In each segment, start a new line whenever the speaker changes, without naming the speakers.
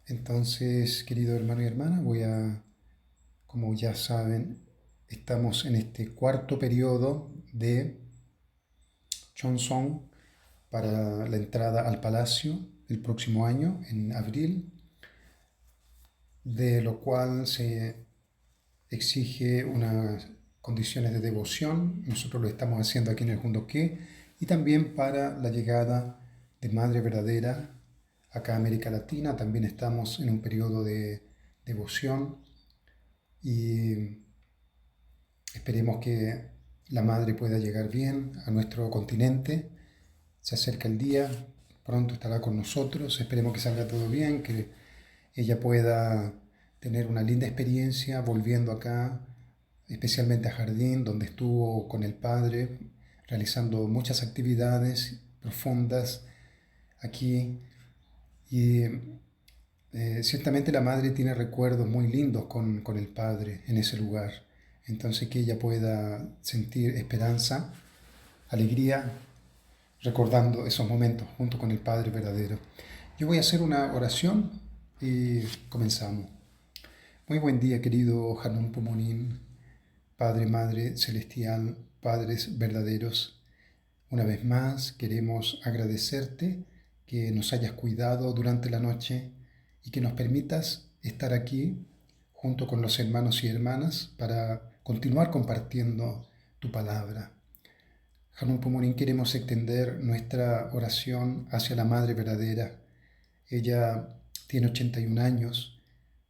Entonces, querido hermano y hermana, como ya saben, estamos en este cuarto periodo de Cheongsong para la entrada al palacio el próximo año, en abril, de lo cual se exige unas condiciones de devoción. Nosotros lo estamos haciendo aquí en el Jundoqué y también para la llegada de Madre Verdadera acá a América Latina. También estamos en un periodo de devoción y esperemos que la Madre pueda llegar bien a nuestro continente. Se acerca el día, pronto estará con nosotros. Esperemos que salga todo bien, que ella pueda tener una linda experiencia volviendo acá, especialmente a Jardín, donde estuvo con el Padre realizando muchas actividades profundas aquí. Y ciertamente la Madre tiene recuerdos muy lindos con el Padre en ese lugar. Entonces que ella pueda sentir esperanza, alegría, recordando esos momentos junto con el Padre verdadero. Yo voy a hacer una oración y comenzamos. Muy buen día, querido Hanun Pumonin, Padre, Madre Celestial, Padres verdaderos. Una vez más queremos agradecerte que nos hayas cuidado durante la noche y que nos permitas estar aquí junto con los hermanos y hermanas para continuar compartiendo tu palabra. Hanun Pumorin, queremos extender nuestra oración hacia la Madre verdadera. Ella tiene 81 años,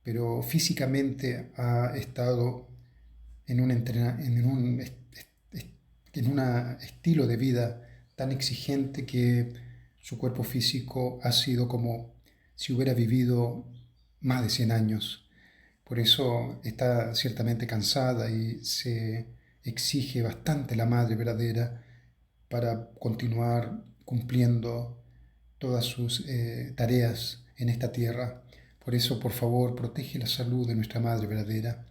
pero físicamente ha estado en un estilo de vida tan exigente que su cuerpo físico ha sido como si hubiera vivido más de 100 años. Por eso está ciertamente cansada y se exige bastante la Madre verdadera para continuar cumpliendo todas sus tareas en esta tierra. Por eso, por favor, protege la salud de nuestra Madre verdadera.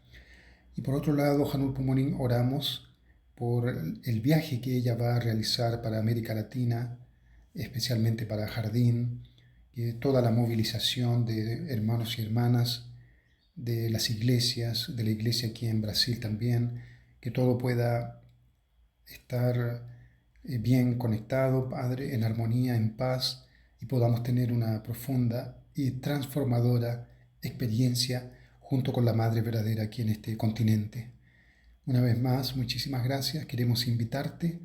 Y por otro lado, Hanul Pumorín, oramos por el viaje que ella va a realizar para América Latina, especialmente para Jardín, y toda la movilización de hermanos y hermanas de las iglesias, de la iglesia aquí en Brasil también, que todo pueda estar bien conectado, Padre, en armonía, en paz, y podamos tener una profunda y transformadora experiencia junto con la Madre verdadera aquí en este continente. Una vez más, muchísimas gracias. Queremos invitarte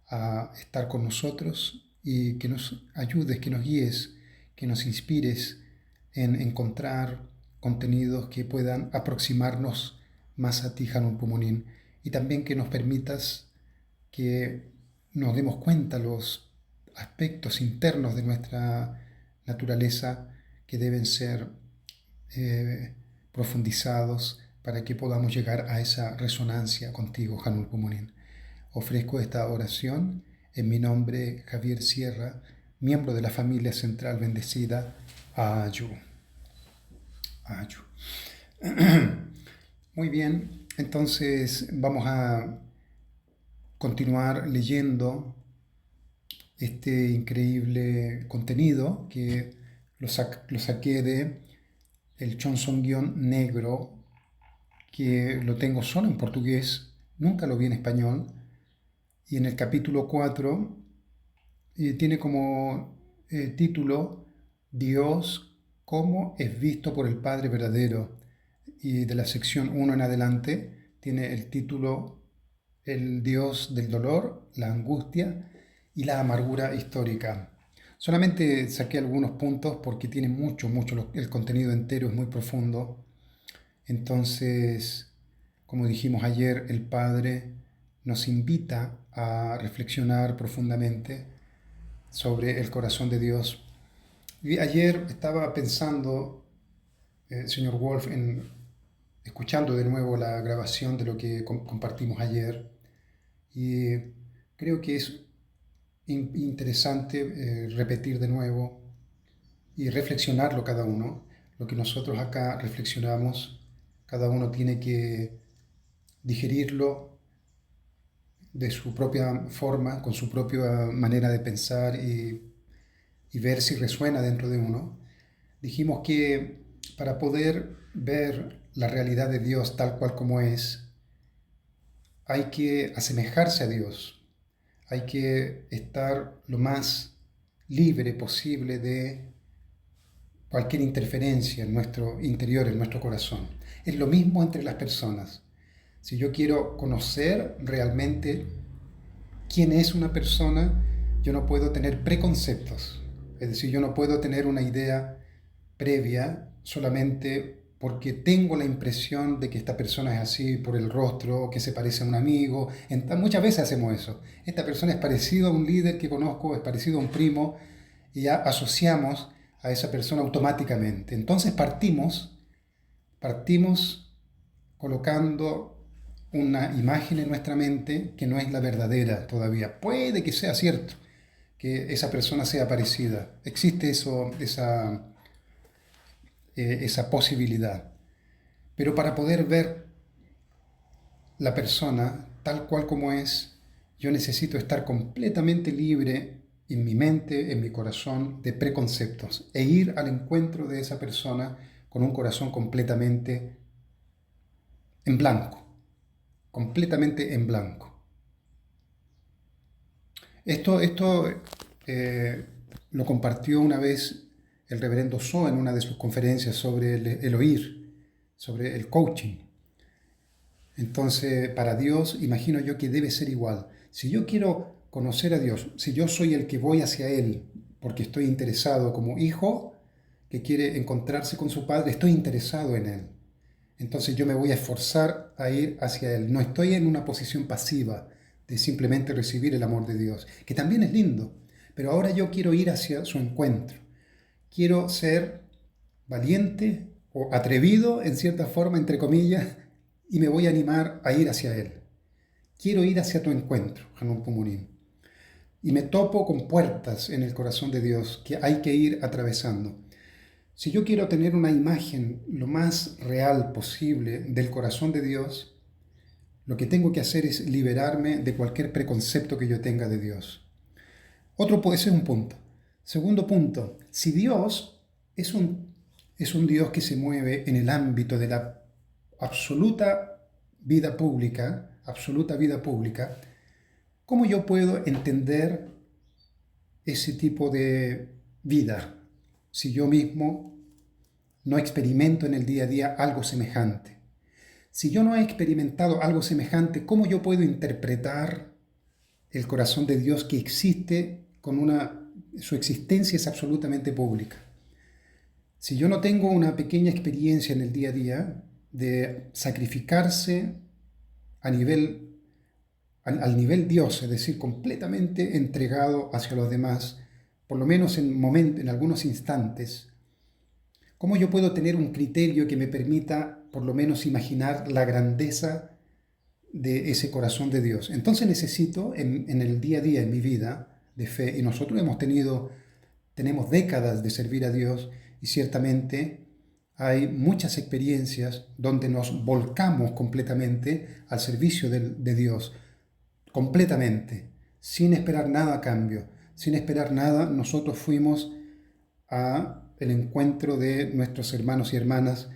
a estar con nosotros y que nos ayudes, que nos guíes, que nos inspires en encontrar contenidos que puedan aproximarnos más a ti, Hanun Pumonin, y también que nos permitas que nos demos cuenta los aspectos internos de nuestra naturaleza que deben ser profundizados para que podamos llegar a esa resonancia contigo, Hanul Pumonin. Ofrezco esta oración en mi nombre, Javier Sierra, miembro de la familia central bendecida, Ayu. Ayu. Muy bien, entonces vamos a continuar leyendo este increíble contenido que lo saqué de el Chonsonguión negro, que lo tengo solo en portugués, nunca lo vi en español, y en el capítulo 4 tiene como título Dios, cómo es visto por el Padre verdadero, y de la sección 1 en adelante tiene el título El Dios del dolor, la angustia y la amargura histórica. Solamente saqué algunos puntos porque tiene mucho, el contenido entero es muy profundo. Entonces, como dijimos ayer, el Padre nos invita a reflexionar profundamente sobre el corazón de Dios. Y ayer estaba pensando, señor Wolf, escuchando de nuevo la grabación de lo que compartimos ayer, y creo que es interesante repetir de nuevo y reflexionarlo cada uno. Lo que nosotros acá reflexionamos, cada uno tiene que digerirlo de su propia forma, con su propia manera de pensar y ver si resuena dentro de uno. Dijimos que para poder ver la realidad de Dios tal cual como es, hay que asemejarse a Dios, hay que estar lo más libre posible de cualquier interferencia en nuestro interior, en nuestro corazón. Es lo mismo entre las personas. Si yo quiero conocer realmente quién es una persona, yo no puedo tener preconceptos. Es decir, yo no puedo tener una idea previa solamente porque tengo la impresión de que esta persona es así por el rostro, que se parece a un amigo. Muchas veces hacemos eso. Esta persona es parecido a un líder que conozco, es parecido a un primo, y ya asociamos a esa persona automáticamente. Entonces partimos colocando una imagen en nuestra mente que no es la verdadera todavía. Puede que sea cierto, que esa persona sea parecida. Existe esa posibilidad. Pero para poder ver la persona tal cual como es, yo necesito estar completamente libre en mi mente, en mi corazón, de preconceptos e ir al encuentro de esa persona con un corazón completamente en blanco, completamente en blanco. Esto lo compartió una vez el reverendo So en una de sus conferencias sobre el oír, sobre el coaching. Entonces, para Dios, imagino yo que debe ser igual. Si yo quiero conocer a Dios, si yo soy el que voy hacia Él porque estoy interesado como hijo que quiere encontrarse con su padre, estoy interesado en Él. Entonces yo me voy a esforzar a ir hacia Él. No estoy en una posición pasiva de simplemente recibir el amor de Dios, que también es lindo, pero ahora yo quiero ir hacia su encuentro. Quiero ser valiente o atrevido, en cierta forma, entre comillas, y me voy a animar a ir hacia Él. Quiero ir hacia tu encuentro, Hanun Pumunim. Y me topo con puertas en el corazón de Dios que hay que ir atravesando. Si yo quiero tener una imagen lo más real posible del corazón de Dios, lo que tengo que hacer es liberarme de cualquier preconcepto que yo tenga de Dios. Otro puede ser un punto. Segundo punto, si Dios es un Dios que se mueve en el ámbito de la absoluta vida pública, ¿cómo yo puedo entender ese tipo de vida si yo mismo no experimento en el día a día algo semejante? Si yo no he experimentado algo semejante, ¿cómo yo puedo interpretar el corazón de Dios que existe su existencia es absolutamente pública? Si yo no tengo una pequeña experiencia en el día a día de sacrificarse al nivel Dios, es decir, completamente entregado hacia los demás, por lo menos en algunos instantes, ¿cómo yo puedo tener un criterio que me permita por lo menos imaginar la grandeza de ese corazón de Dios? Entonces necesito en el día a día, en mi vida de fe, y nosotros tenemos décadas de servir a Dios y ciertamente hay muchas experiencias donde nos volcamos completamente al servicio de Dios, completamente, sin esperar nada a cambio, sin esperar nada. Nosotros fuimos a el encuentro de nuestros hermanos y hermanas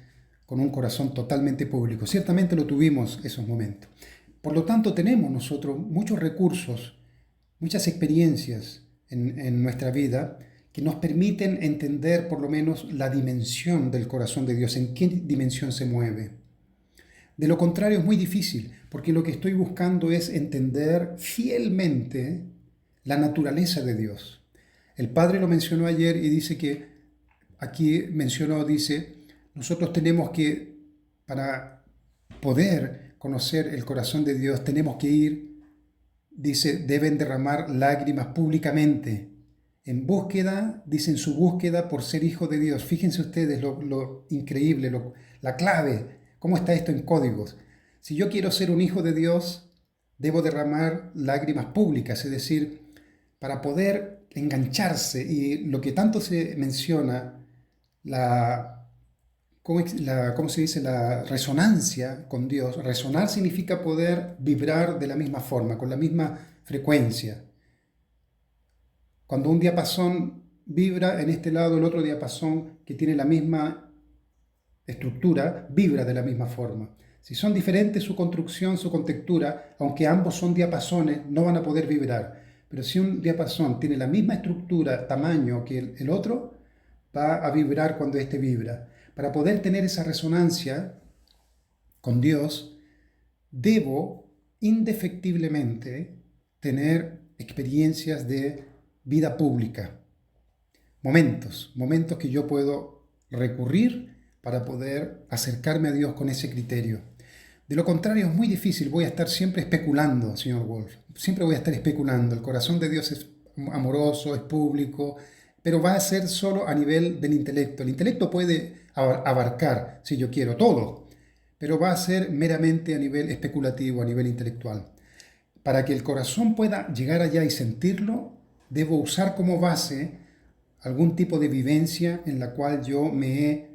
con un corazón totalmente público. Ciertamente lo tuvimos esos momentos. Por lo tanto, tenemos nosotros muchos recursos, muchas experiencias en nuestra vida que nos permiten entender por lo menos la dimensión del corazón de Dios, en qué dimensión se mueve. De lo contrario es muy difícil, porque lo que estoy buscando es entender fielmente la naturaleza de Dios. El Padre lo mencionó ayer y dice que, nosotros tenemos que, para poder conocer el corazón de Dios, tenemos que ir, dice, deben derramar lágrimas públicamente, en su búsqueda por ser hijo de Dios. Fíjense ustedes lo increíble, la clave, cómo está esto en códigos. Si yo quiero ser un hijo de Dios, debo derramar lágrimas públicas, es decir, para poder engancharse, y lo que tanto se menciona, ¿cómo se dice? La resonancia con Dios. Resonar significa poder vibrar de la misma forma, con la misma frecuencia. Cuando un diapasón vibra en este lado, el otro diapasón que tiene la misma estructura, vibra de la misma forma. Si son diferentes su construcción, su contextura, aunque ambos son diapasones, no van a poder vibrar. Pero si un diapasón tiene la misma estructura, tamaño que el otro, va a vibrar cuando éste vibra. Para poder tener esa resonancia con Dios, debo indefectiblemente tener experiencias de vida pública, momentos que yo puedo recurrir para poder acercarme a Dios con ese criterio. De lo contrario es muy difícil, voy a estar siempre especulando, señor Wolf, siempre voy a estar especulando. El corazón de Dios es amoroso, es público, pero va a ser solo a nivel del intelecto. El intelecto puede abarcar, si yo quiero, todo, pero va a ser meramente a nivel especulativo, a nivel intelectual. Para que el corazón pueda llegar allá y sentirlo, debo usar como base algún tipo de vivencia en la cual yo me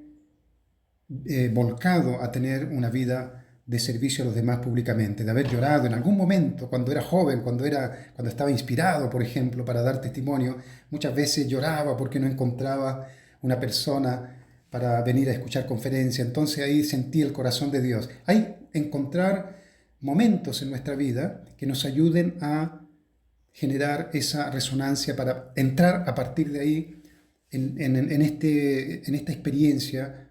he volcado a tener una vida de servicio a los demás públicamente, de haber llorado en algún momento, cuando era joven, cuando estaba inspirado, por ejemplo, para dar testimonio. Muchas veces lloraba porque no encontraba una persona para venir a escuchar conferencia. Entonces ahí sentí el corazón de Dios. Hay encontrar momentos en nuestra vida que nos ayuden a generar esa resonancia para entrar a partir de ahí en esta experiencia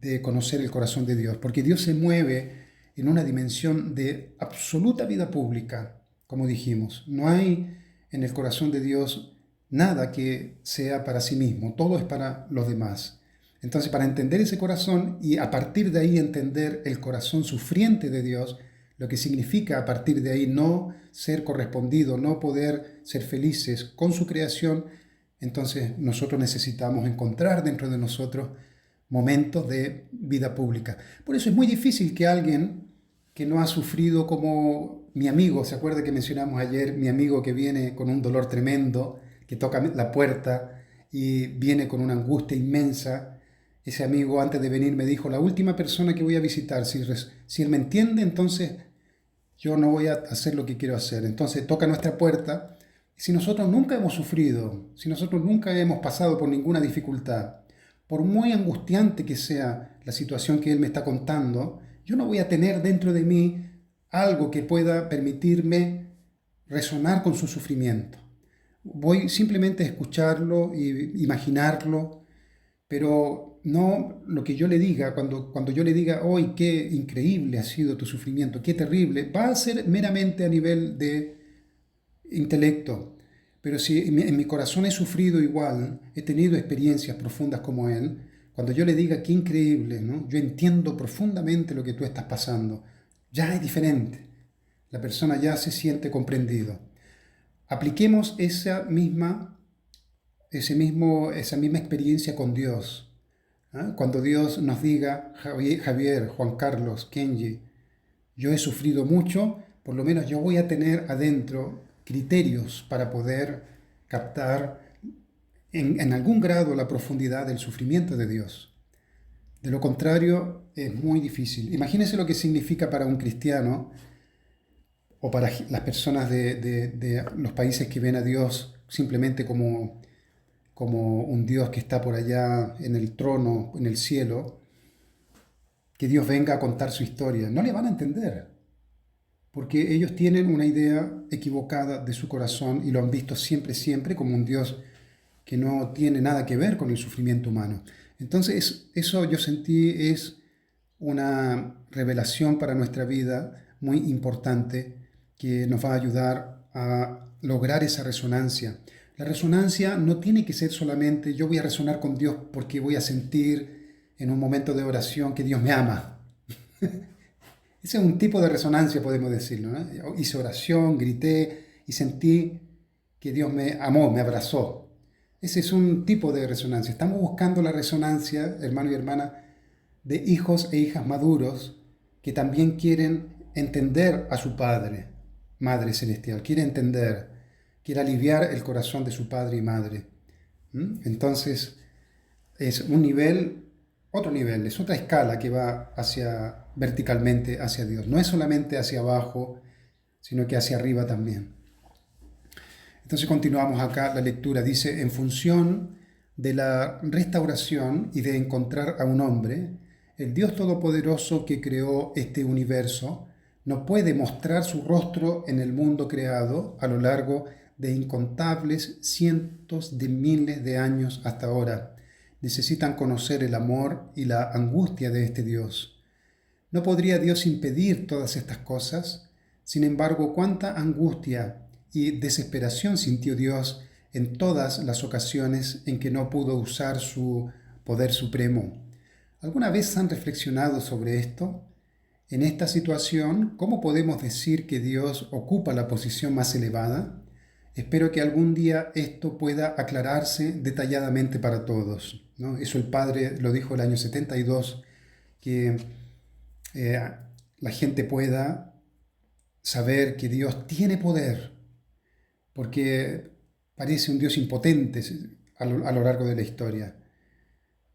de conocer el corazón de Dios, porque Dios se mueve en una dimensión de absoluta vida pública, como dijimos. No hay en el corazón de Dios nada que sea para sí mismo, todo es para los demás. Entonces, para entender ese corazón y a partir de ahí entender el corazón sufriente de Dios, lo que significa a partir de ahí no ser correspondido, no poder ser felices con su creación, entonces nosotros necesitamos encontrar dentro de nosotros momentos de vida pública. Por eso es muy difícil que alguien que no ha sufrido como mi amigo, ¿se acuerda que mencionamos ayer? Mi amigo que viene con un dolor tremendo, que toca la puerta y viene con una angustia inmensa. Ese amigo antes de venir me dijo, la última persona que voy a visitar, si él me entiende, entonces yo no voy a hacer lo que quiero hacer. Entonces toca nuestra puerta. Si nosotros nunca hemos sufrido, si nosotros nunca hemos pasado por ninguna dificultad, por muy angustiante que sea la situación que él me está contando, yo no voy a tener dentro de mí algo que pueda permitirme resonar con su sufrimiento. Voy simplemente a escucharlo e imaginarlo, pero no lo que yo le diga, cuando yo le diga, hoy qué increíble ha sido tu sufrimiento, qué terrible, va a ser meramente a nivel de intelecto. Pero si en mi corazón he sufrido igual, he tenido experiencias profundas como él, cuando yo le diga, qué increíble, ¿no? Yo entiendo profundamente lo que tú estás pasando, ya es diferente. La persona ya se siente comprendido. Apliquemos esa misma experiencia con Dios. Cuando Dios nos diga, Javier, Juan Carlos, Kenji, yo he sufrido mucho, por lo menos yo voy a tener adentro criterios para poder captar en algún grado la profundidad del sufrimiento de Dios. De lo contrario, es muy difícil. Imagínense lo que significa para un cristiano o para las personas de los países que ven a Dios simplemente como un Dios que está por allá en el trono, en el cielo, que Dios venga a contar su historia. No le van a entender, porque ellos tienen una idea equivocada de su corazón y lo han visto siempre como un Dios que no tiene nada que ver con el sufrimiento humano. Entonces, eso yo sentí es una revelación para nuestra vida muy importante que nos va a ayudar a lograr esa resonancia. La resonancia no tiene que ser solamente yo voy a resonar con Dios porque voy a sentir en un momento de oración que Dios me ama. Ese es un tipo de resonancia, podemos decirlo, ¿no? Hice oración, grité y sentí que Dios me amó, me abrazó. Ese es un tipo de resonancia. Estamos buscando la resonancia, hermano y hermana, de hijos e hijas maduros que también quieren entender a su Padre, Madre Celestial, quiere entender, quiere aliviar el corazón de su padre y madre. Entonces, es un nivel, otro nivel, es otra escala que va verticalmente hacia Dios. No es solamente hacia abajo, sino que hacia arriba también. Entonces continuamos acá la lectura. Dice, en función de la restauración y de encontrar a un hombre, el Dios Todopoderoso que creó este universo no puede mostrar su rostro en el mundo creado a lo largo de incontables cientos de miles de años hasta ahora. Necesitan conocer el amor y la angustia de este Dios. ¿No podría Dios impedir todas estas cosas? Sin embargo, cuánta angustia y desesperación sintió Dios en todas las ocasiones en que no pudo usar su poder supremo. ¿Alguna vez han reflexionado sobre esto? En esta situación, ¿cómo podemos decir que Dios ocupa la posición más elevada? Espero que algún día esto pueda aclararse detalladamente para todos, ¿no? Eso el Padre lo dijo el año 72, que la gente pueda saber que Dios tiene poder, porque parece un Dios impotente a lo largo de la historia.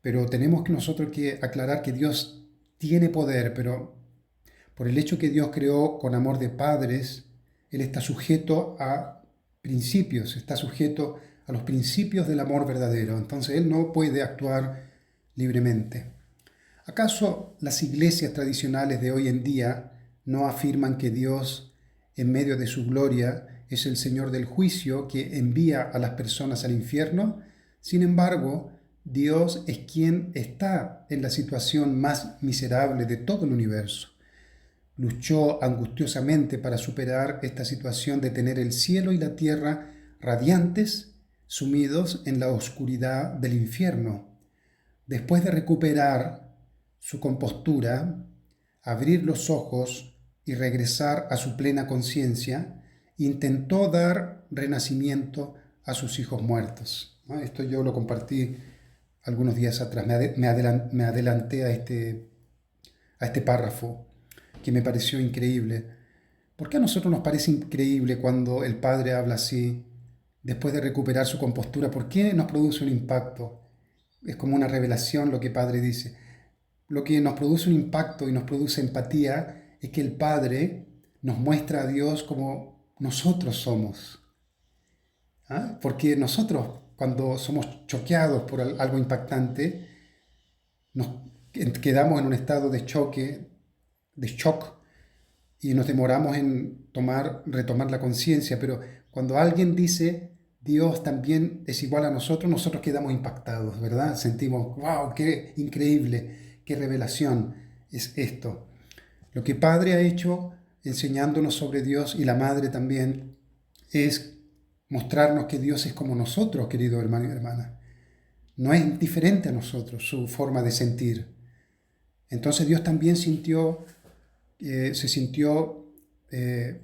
Pero tenemos que nosotros que aclarar que Dios tiene poder, pero por el hecho que Dios creó con amor de padres, Él está sujeto a principios, está sujeto a los principios del amor verdadero. Entonces Él no puede actuar libremente. ¿Acaso las iglesias tradicionales de hoy en día no afirman que Dios, en medio de su gloria, es el Señor del juicio que envía a las personas al infierno? Sin embargo, Dios es quien está en la situación más miserable de todo el universo. Luchó angustiosamente para superar esta situación de tener el cielo y la tierra radiantes, sumidos en la oscuridad del infierno. Después de recuperar su compostura, abrir los ojos y regresar a su plena conciencia, intentó dar renacimiento a sus hijos muertos. ¿No? Esto yo lo compartí algunos días atrás, me adelanté a este párrafo que me pareció increíble. ¿Por qué a nosotros nos parece increíble cuando el Padre habla así, después de recuperar su compostura? ¿Por qué nos produce un impacto? Es como una revelación lo que Padre dice. Lo que nos produce un impacto y nos produce empatía es que el Padre nos muestra a Dios como nosotros somos. ¿Ah? Porque nosotros, cuando somos choqueados por algo impactante, nos quedamos en un estado de choque, de shock, y nos demoramos en retomar la conciencia, pero cuando alguien dice Dios también es igual a nosotros, nosotros quedamos impactados, ¿verdad? Sentimos, wow, qué increíble, qué revelación es esto. Lo que Padre ha hecho enseñándonos sobre Dios y la Madre también es mostrarnos que Dios es como nosotros, querido hermano y hermana. No es diferente a nosotros su forma de sentir. Entonces Dios también se sintió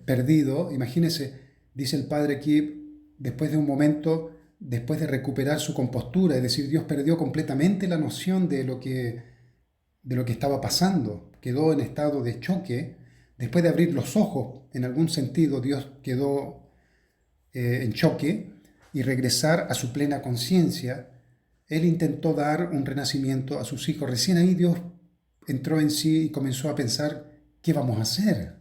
perdido. Imagínense, dice el Padre aquí, después de un momento, después de recuperar su compostura, es decir, Dios perdió completamente la noción de lo que estaba pasando, quedó en estado de choque. Después de abrir los ojos, en algún sentido, Dios quedó en choque y regresar a su plena conciencia. Él intentó dar un renacimiento a sus hijos. Recién ahí Dios entró en sí y comenzó a pensar, ¿qué vamos a hacer?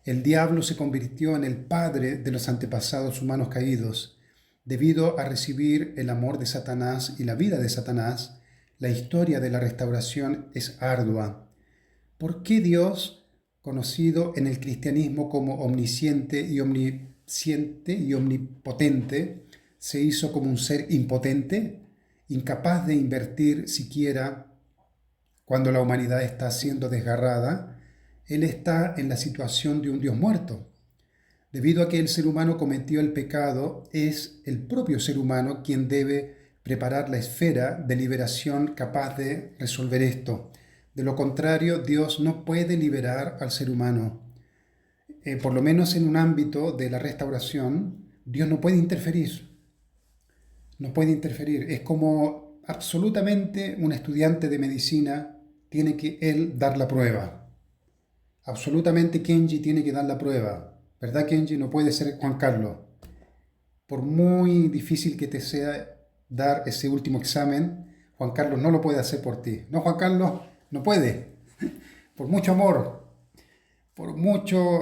El diablo se convirtió en el padre de los antepasados humanos caídos. Debido a recibir el amor de Satanás y la vida de Satanás, la historia de la restauración es ardua. ¿Por qué Dios, conocido en el cristianismo como omnisciente y omnipotente, se hizo como un ser impotente, incapaz de invertir siquiera cuando la humanidad está siendo desgarrada? Él está en la situación de un Dios muerto. Debido a que el ser humano cometió el pecado, es el propio ser humano quien debe preparar la esfera de liberación capaz de resolver esto. De lo contrario, Dios no puede liberar al ser humano. Por lo menos en un ámbito de la restauración, Dios no puede interferir. No puede interferir. Es como absolutamente un estudiante de medicina tiene que él dar la prueba. Absolutamente Kenji tiene que dar la prueba. ¿Verdad, Kenji? No puede ser Juan Carlos. Por muy difícil que te sea dar ese último examen, Juan Carlos no lo puede hacer por ti. No, Juan Carlos no puede. Por mucho amor, por mucho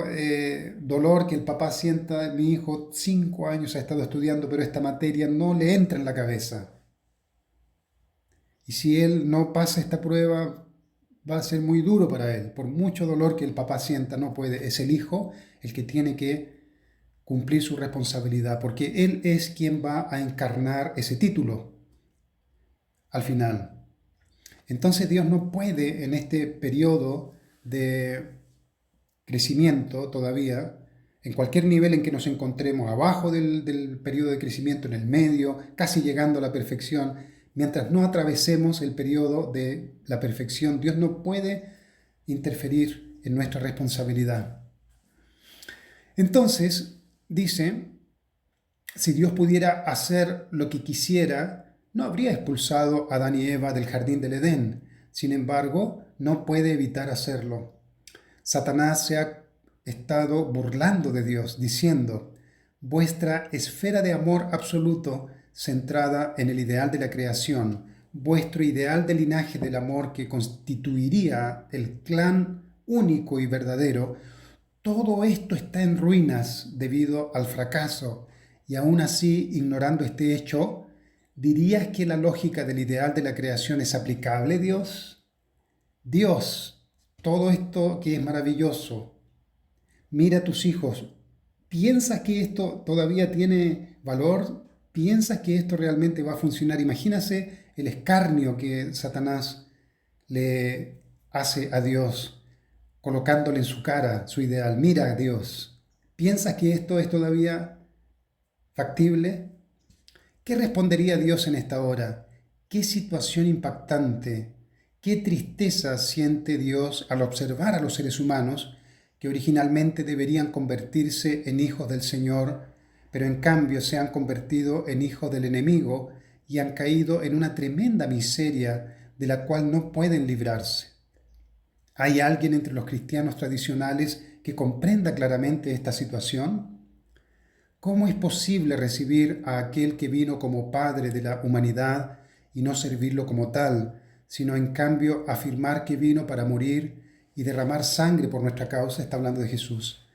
dolor que el papá sienta, mi hijo 5 años ha estado estudiando, pero esta materia no le entra en la cabeza. Y si él no pasa esta prueba, va a ser muy duro para él. Por mucho dolor que el papá sienta, no puede. Es el hijo el que tiene que cumplir su responsabilidad, porque él es quien va a encarnar ese título al final. Entonces Dios no puede en este periodo de crecimiento todavía, en cualquier nivel en que nos encontremos, abajo del periodo de crecimiento, en el medio, casi llegando a la perfección, mientras no atravesemos el periodo de la perfección, Dios no puede interferir en nuestra responsabilidad. Entonces, dice, si Dios pudiera hacer lo que quisiera, no habría expulsado a Adán y Eva del jardín del Edén. Sin embargo, no puede evitar hacerlo. Satanás se ha estado burlando de Dios, diciendo, vuestra esfera de amor absoluto centrada en el ideal de la creación, vuestro ideal de linaje del amor que constituiría el clan único y verdadero, todo esto está en ruinas debido al fracaso, y aún así, ignorando este hecho, ¿dirías que la lógica del ideal de la creación es aplicable, Dios? Dios, todo esto que es maravilloso, mira a tus hijos, ¿piensas que esto todavía tiene valor? ¿Piensas que esto realmente va a funcionar? Imagínase el escarnio que Satanás le hace a Dios, colocándole en su cara su ideal. Mira a Dios, ¿piensas que esto es todavía factible? ¿Qué respondería Dios en esta hora? ¿Qué situación impactante? ¿Qué tristeza siente Dios al observar a los seres humanos que originalmente deberían convertirse en hijos del Señor, pero en cambio se han convertido en hijos del enemigo y han caído en una tremenda miseria de la cual no pueden librarse? ¿Hay alguien entre los cristianos tradicionales que comprenda claramente esta situación? ¿Cómo es posible recibir a aquel que vino como Padre de la humanidad y no servirlo como tal, sino en cambio afirmar que vino para morir y derramar sangre por nuestra causa? Está hablando de Jesús.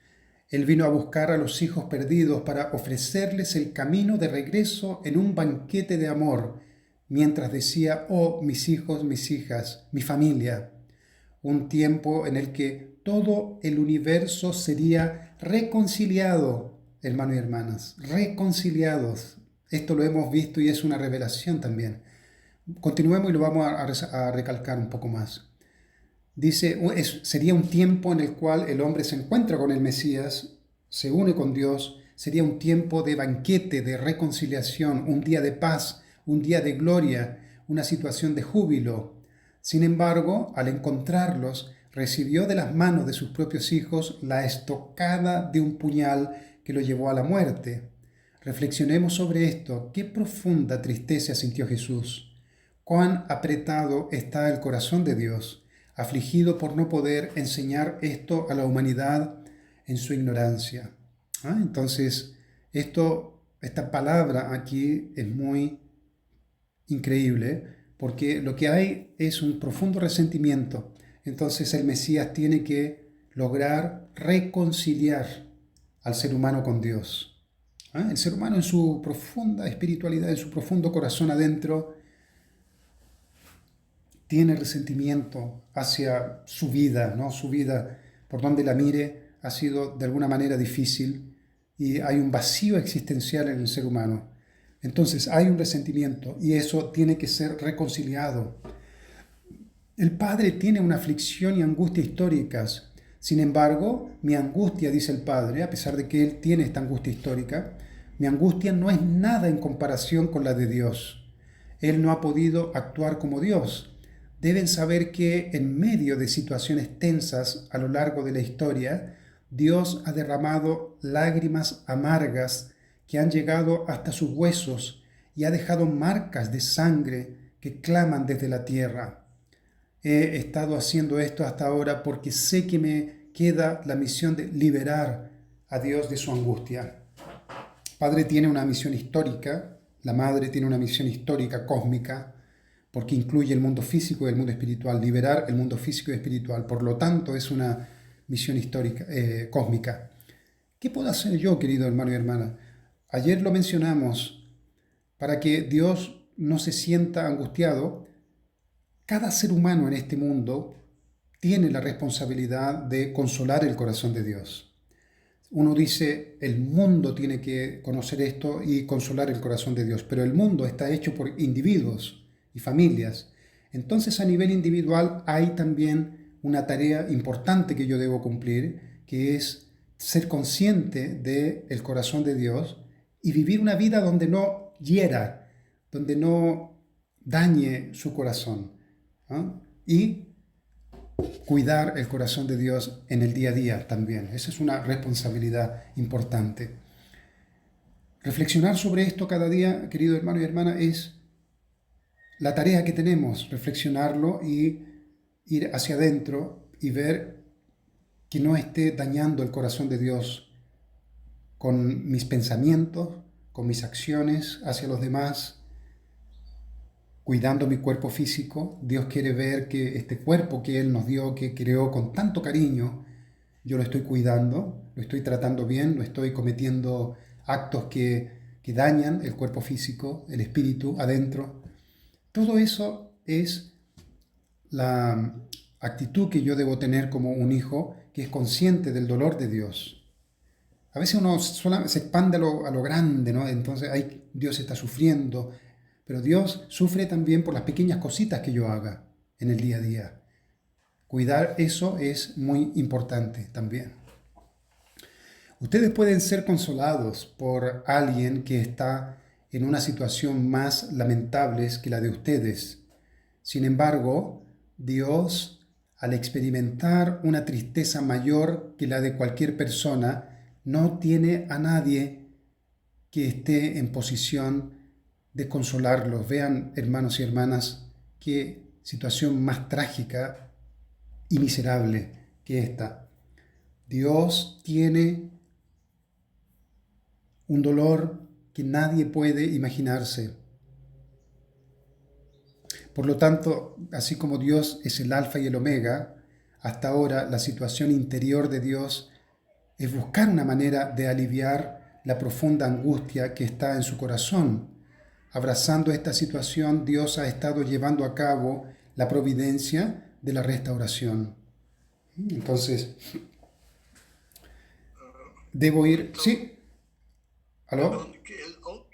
Él vino a buscar a los hijos perdidos para ofrecerles el camino de regreso en un banquete de amor, mientras decía, oh, mis hijos, mis hijas, mi familia. Un tiempo en el que todo el universo sería reconciliado, hermanos y hermanas, reconciliados. Esto lo hemos visto y es una revelación también. Continuemos y lo vamos a recalcar un poco más. Dice, sería un tiempo en el cual el hombre se encuentra con el Mesías, se une con Dios, sería un tiempo de banquete, de reconciliación, un día de paz, un día de gloria, una situación de júbilo. Sin embargo, al encontrarlos, recibió de las manos de sus propios hijos la estocada de un puñal que lo llevó a la muerte. Reflexionemos sobre esto. Qué profunda tristeza sintió Jesús. Cuán apretado está el corazón de Dios, afligido por no poder enseñar esto a la humanidad en su ignorancia. Entonces, esta palabra aquí es muy increíble, porque lo que hay es un profundo resentimiento. Entonces el Mesías tiene que lograr reconciliar al ser humano con Dios. El ser humano en su profunda espiritualidad, en su profundo corazón adentro, tiene resentimiento hacia su vida, ¿no? Su vida, por donde la mire, ha sido de alguna manera difícil y hay un vacío existencial en el ser humano. Entonces hay un resentimiento y eso tiene que ser reconciliado. El Padre tiene una aflicción y angustia históricas. Sin embargo, mi angustia, dice el Padre, a pesar de que Él tiene esta angustia histórica, mi angustia no es nada en comparación con la de Dios. Él no ha podido actuar como Dios. Deben saber que en medio de situaciones tensas a lo largo de la historia, Dios ha derramado lágrimas amargas que han llegado hasta sus huesos y ha dejado marcas de sangre que claman desde la tierra. He estado haciendo esto hasta ahora porque sé que me queda la misión de liberar a Dios de su angustia. Padre tiene una misión histórica, la Madre tiene una misión histórica, cósmica, porque incluye el mundo físico y el mundo espiritual, liberar el mundo físico y espiritual. Por lo tanto, es una misión histórica, cósmica. ¿Qué puedo hacer yo, querido hermano y hermana? Ayer lo mencionamos, para que Dios no se sienta angustiado, cada ser humano en este mundo tiene la responsabilidad de consolar el corazón de Dios. Uno dice, el mundo tiene que conocer esto y consolar el corazón de Dios, pero el mundo está hecho por individuos y familias. Entonces, a nivel individual hay también una tarea importante que yo debo cumplir, que es ser consciente del corazón de Dios y vivir una vida donde no hiera, donde no dañe su corazón, ¿no? Y cuidar el corazón de Dios en el día a día también. Esa es una responsabilidad importante. Reflexionar sobre esto cada día, querido hermano y hermana, es la tarea que tenemos, reflexionarlo y ir hacia adentro y ver que no esté dañando el corazón de Dios con mis pensamientos, con mis acciones hacia los demás, cuidando mi cuerpo físico. Dios quiere ver que este cuerpo que Él nos dio, que creó con tanto cariño, yo lo estoy cuidando, lo estoy tratando bien, no estoy cometiendo actos que dañan el cuerpo físico, el espíritu adentro. Todo eso es la actitud que yo debo tener como un hijo que es consciente del dolor de Dios. A veces uno se expande a lo grande, ¿no? Entonces Dios está sufriendo, pero Dios sufre también por las pequeñas cositas que yo haga en el día a día. Cuidar eso es muy importante también. Ustedes pueden ser consolados por alguien que está en una situación más lamentable que la de ustedes. Sin embargo, Dios, al experimentar una tristeza mayor que la de cualquier persona, no tiene a nadie que esté en posición de consolarlos. Vean, hermanos y hermanas, qué situación más trágica y miserable que esta. Dios tiene un dolor que nadie puede imaginarse. Por lo tanto, así como Dios es el alfa y el omega, hasta ahora la situación interior de Dios es buscar una manera de aliviar la profunda angustia que está en su corazón. Abrazando esta situación, Dios ha estado llevando a cabo la providencia de la restauración. Entonces, debo ir... ¿Sí? ¿Aló?
Perdón, que el audio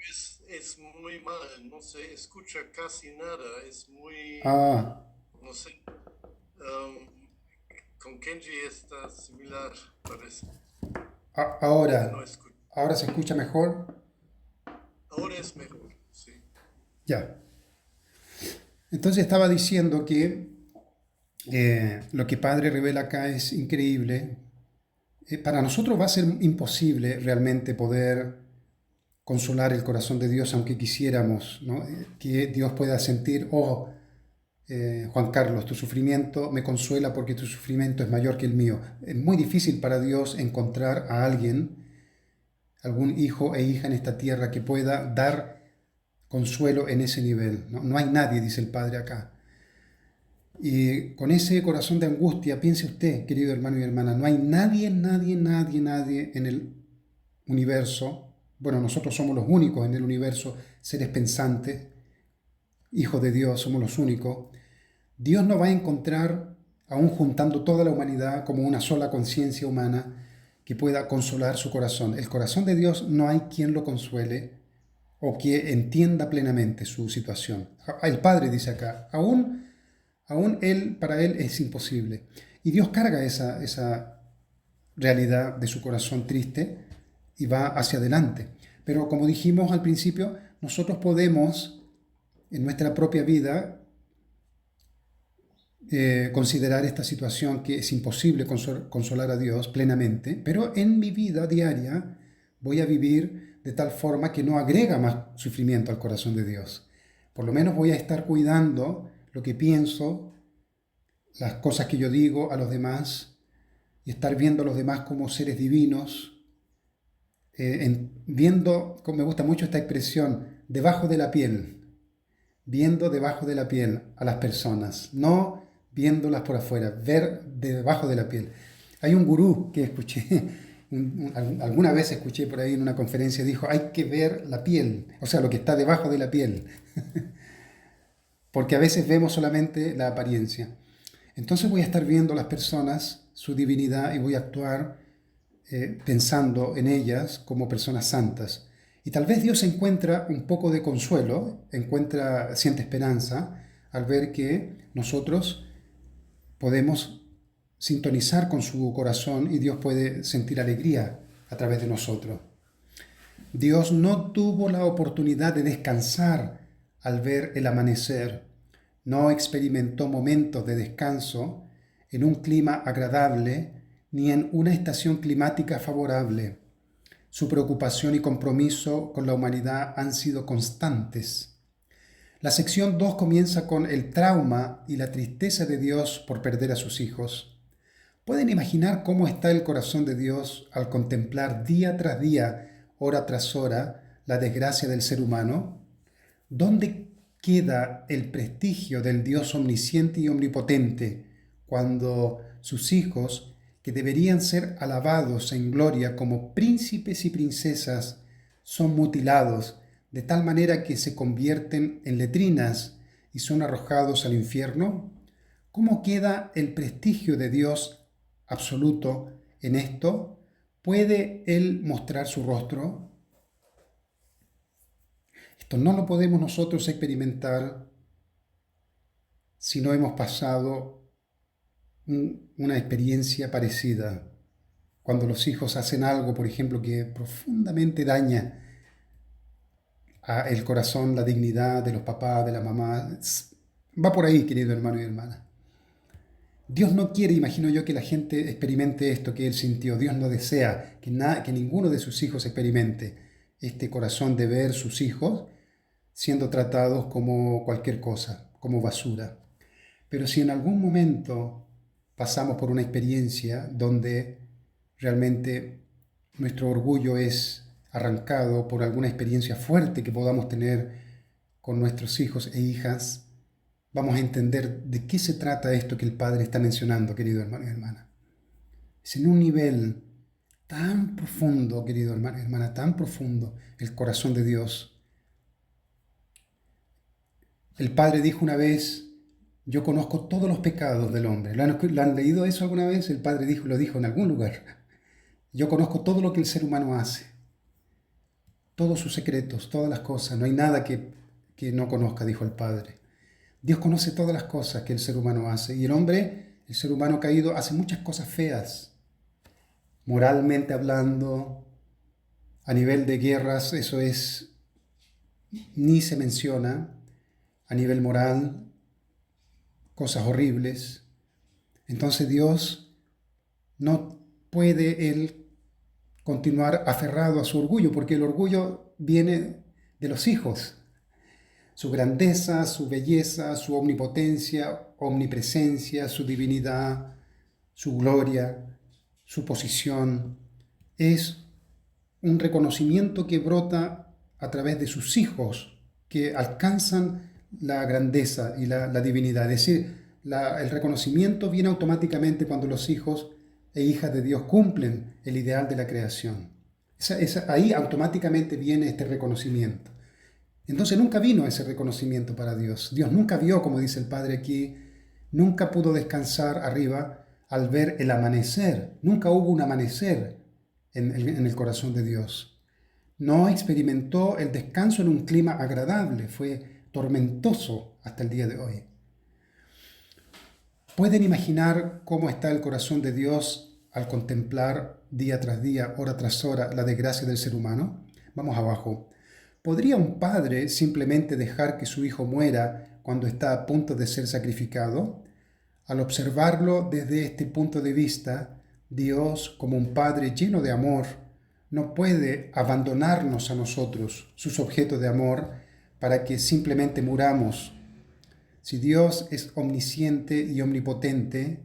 es muy mal, no se escucha casi nada, es muy,
Ah,
no sé, um, con Kenji está similar, parece, que no
ahora.
escucha.
¿Ahora se escucha mejor?
Ahora es mejor, sí.
Ya. Entonces estaba diciendo que lo que Padre revela acá es increíble. Para nosotros va a ser imposible realmente poder consolar el corazón de Dios, aunque quisiéramos, ¿no? Que Dios pueda sentir, oh, Juan Carlos, tu sufrimiento me consuela porque tu sufrimiento es mayor que el mío. Es muy difícil para Dios encontrar a alguien, algún hijo e hija en esta tierra que pueda dar consuelo en ese nivel. No, no hay nadie, dice el Padre acá. Y con ese corazón de angustia, piense usted, querido hermano y hermana, no hay nadie, nadie, nadie, nadie en el universo. Bueno, nosotros somos los únicos en el universo, seres pensantes, hijos de Dios, somos los únicos. Dios no va a encontrar, aún juntando toda la humanidad como una sola conciencia humana, que pueda consolar su corazón. El corazón de Dios no hay quien lo consuele o que entienda plenamente su situación. El Padre dice acá, aún él, para él es imposible. Y Dios carga esa realidad de su corazón triste y va hacia adelante. Pero como dijimos al principio, nosotros podemos en nuestra propia vida considerar esta situación que es imposible consolar a Dios plenamente, pero en mi vida diaria voy a vivir de tal forma que no agrega más sufrimiento al corazón de Dios. Por lo menos voy a estar cuidando lo que pienso, las cosas que yo digo a los demás y estar viendo a los demás como seres divinos, viendo, me gusta mucho esta expresión, debajo de la piel, viendo debajo de la piel a las personas, no viéndolas por afuera, ver debajo de la piel. Hay un gurú que escuché, alguna vez escuché por ahí en una conferencia, dijo, hay que ver la piel, o sea, lo que está debajo de la piel. porque a veces vemos solamente la apariencia. Entonces voy a estar viendo a las personas, su divinidad, y voy a actuar pensando en ellas como personas santas. Y tal vez Dios encuentra un poco de consuelo, siente esperanza al ver que nosotros podemos sintonizar con su corazón y Dios puede sentir alegría a través de nosotros. Dios no tuvo la oportunidad de descansar al ver el amanecer, no experimentó momentos de descanso en un clima agradable ni en una estación climática favorable. Su preocupación y compromiso con la humanidad han sido constantes. La sección 2 comienza con el trauma y la tristeza de Dios por perder a sus hijos. ¿Pueden imaginar cómo está el corazón de Dios al contemplar día tras día, hora tras hora, la desgracia del ser humano? ¿Dónde queda el prestigio del Dios omnisciente y omnipotente cuando sus hijos, que deberían ser alabados en gloria como príncipes y princesas, son mutilados de tal manera que se convierten en letrinas y son arrojados al infierno? ¿Cómo queda el prestigio de Dios absoluto en esto? ¿Puede Él mostrar su rostro? Esto no lo podemos nosotros experimentar si no hemos pasado una experiencia parecida. Cuando los hijos hacen algo, por ejemplo, que profundamente daña el corazón, la dignidad de los papás, de la mamá, va por ahí, querido hermano y hermana. Dios no quiere, imagino yo, que la gente experimente esto que Él sintió. Dios no desea que ninguno de sus hijos experimente este corazón de ver sus hijos siendo tratados como cualquier cosa, como basura. Pero si en algún momento pasamos por una experiencia donde realmente nuestro orgullo es arrancado por alguna experiencia fuerte que podamos tener con nuestros hijos e hijas, vamos a entender de qué se trata esto que el Padre está mencionando, querido hermano y hermana. Es en un nivel tan profundo, querido hermano y hermana, tan profundo, el corazón de Dios. El Padre dijo una vez: yo conozco todos los pecados del hombre. ¿Lo han leído eso alguna vez? El Padre lo dijo en algún lugar. Yo conozco todo lo que el ser humano hace, todos sus secretos, todas las cosas. No hay nada que no conozca, dijo el Padre. Dios conoce todas las cosas que el ser humano hace. Y el hombre, el ser humano caído, hace muchas cosas feas. Moralmente hablando, a nivel de guerras, eso ni se menciona. A nivel moral, cosas horribles. Entonces Dios no puede Él continuar aferrado a su orgullo, porque el orgullo viene de los hijos. Su grandeza, su belleza, su omnipotencia, omnipresencia, su divinidad, su gloria, su posición, es un reconocimiento que brota a través de sus hijos, que alcanzan la grandeza y la divinidad. Es decir, el reconocimiento viene automáticamente cuando los hijos e hijas de Dios cumplen el ideal de la creación. Ahí automáticamente viene este reconocimiento. Entonces nunca vino ese reconocimiento para Dios. Dios nunca vio, como dice el Padre aquí, nunca pudo descansar arriba al ver el amanecer. Nunca hubo un amanecer en el corazón de Dios. No experimentó el descanso en un clima agradable, fue tormentoso hasta el día de hoy. ¿Pueden imaginar cómo está el corazón de Dios al contemplar día tras día, hora tras hora, la desgracia del ser humano? Vamos abajo. ¿Podría un padre simplemente dejar que su hijo muera cuando está a punto de ser sacrificado? Al observarlo desde este punto de vista, Dios, como un Padre lleno de amor, no puede abandonarnos a nosotros, sus objetos de amor, para que simplemente muramos. Si Dios es omnisciente y omnipotente,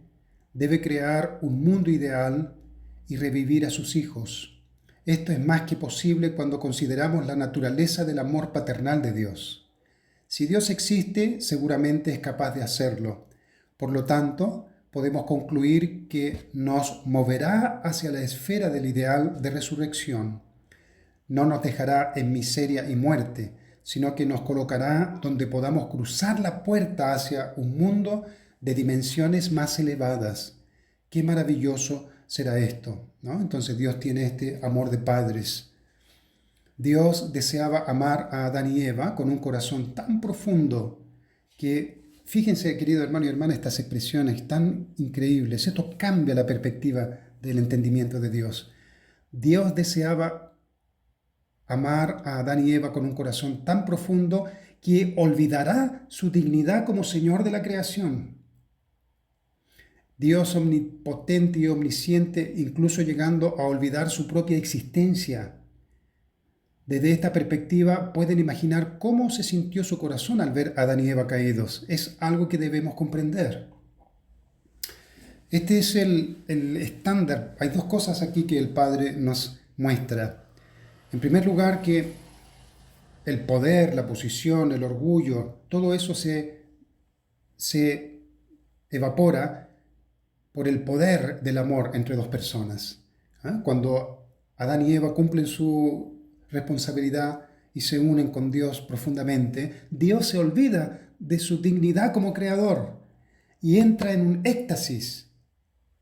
debe crear un mundo ideal y revivir a sus hijos. Esto es más que posible cuando consideramos la naturaleza del amor paternal de Dios. Si Dios existe, seguramente es capaz de hacerlo. Por lo tanto, podemos concluir que nos moverá hacia la esfera del ideal de resurrección. No nos dejará en miseria y muerte, sino que nos colocará donde podamos cruzar la puerta hacia un mundo de dimensiones más elevadas. Qué maravilloso será esto, ¿no? Entonces Dios tiene este amor de padres. Dios deseaba amar a Adán y Eva con un corazón tan profundo que, fíjense, querido hermano y hermana, estas expresiones tan increíbles. Esto cambia la perspectiva del entendimiento de Dios. Dios deseaba amar a Adán y Eva con un corazón tan profundo que olvidará su dignidad como Señor de la creación. Dios omnipotente y omnisciente, incluso llegando a olvidar su propia existencia. Desde esta perspectiva pueden imaginar cómo se sintió su corazón al ver a Adán y Eva caídos. Es algo que debemos comprender. Este es el estándar. Hay dos cosas aquí que el Padre nos muestra. En primer lugar, que el poder, la posición, el orgullo, todo eso se evapora por el poder del amor entre dos personas. Cuando Adán y Eva cumplen su responsabilidad y se unen con Dios profundamente, Dios se olvida de su dignidad como creador y entra en un éxtasis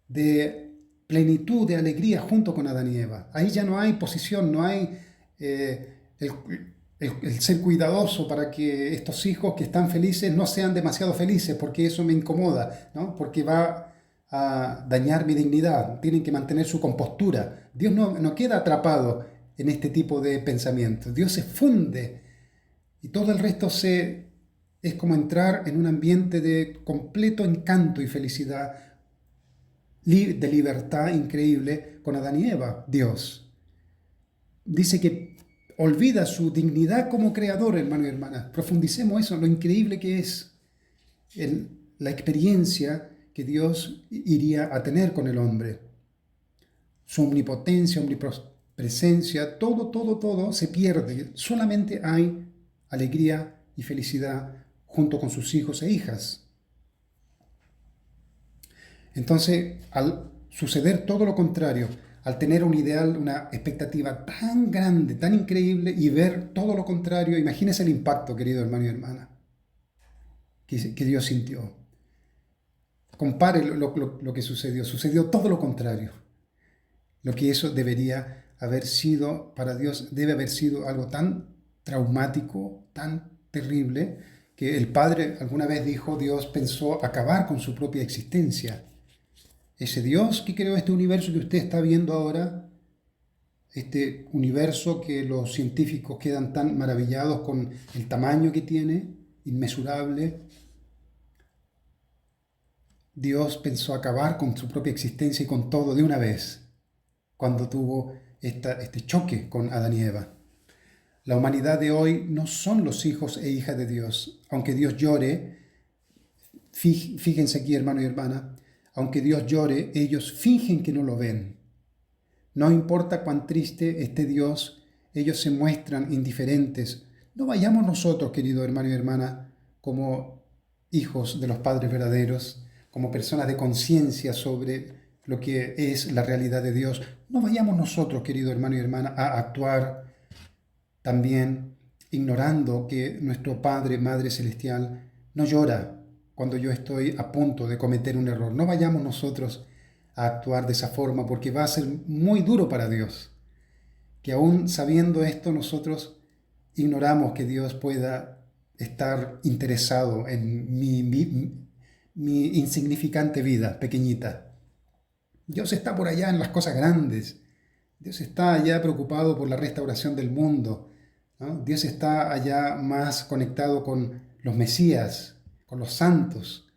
de plenitud, de alegría junto con Adán y Eva. Ahí ya no hay posición, no hay el ser cuidadoso para que estos hijos que están felices no sean demasiado felices, porque eso me incomoda, ¿no? Porque va a dañar mi dignidad. Tienen que mantener su compostura. Dios no queda atrapado en este tipo de pensamientos. Dios se funde y todo el resto es como entrar en un ambiente de completo encanto y felicidad, de libertad increíble con Adán y Eva. Dios dice que olvida su dignidad como creador, hermano y hermana. Profundicemos eso, lo increíble que es la experiencia que Dios iría a tener con el hombre. Su omnipotencia, omnipresencia, todo se pierde. Solamente hay alegría y felicidad junto con sus hijos e hijas. Entonces, al suceder todo lo contrario, al tener un ideal, una expectativa tan grande, tan increíble y ver todo lo contrario, imagínese el impacto, querido hermano y hermana, que Dios sintió. Compare lo que sucedió. Sucedió todo lo contrario. Lo que eso debería haber sido, para Dios, debe haber sido algo tan traumático, tan terrible, que el Padre alguna vez dijo, Dios pensó acabar con su propia existencia. Ese Dios que creó este universo que usted está viendo ahora, este universo que los científicos quedan tan maravillados con el tamaño que tiene, inmesurable, Dios pensó acabar con su propia existencia y con todo de una vez, cuando tuvo este choque con Adán y Eva. La humanidad de hoy no son los hijos e hijas de Dios. Aunque Dios llore, fíjense aquí, hermano y hermana, aunque Dios llore, ellos fingen que no lo ven. No importa cuán triste esté Dios, ellos se muestran indiferentes. No vayamos nosotros, querido hermano y hermana, como hijos de los padres verdaderos, como personas de conciencia sobre lo que es la realidad de Dios. No vayamos nosotros, querido hermano y hermana, a actuar también ignorando que nuestro Padre, Madre Celestial, no llora cuando yo estoy a punto de cometer un error. No vayamos nosotros a actuar de esa forma porque va a ser muy duro para Dios. Que aún sabiendo esto nosotros ignoramos que Dios pueda estar interesado en mi insignificante vida pequeñita. Dios está por allá en las cosas grandes. Dios está allá preocupado por la restauración del mundo, ¿no? Dios está allá más conectado con los Mesías, con los santos,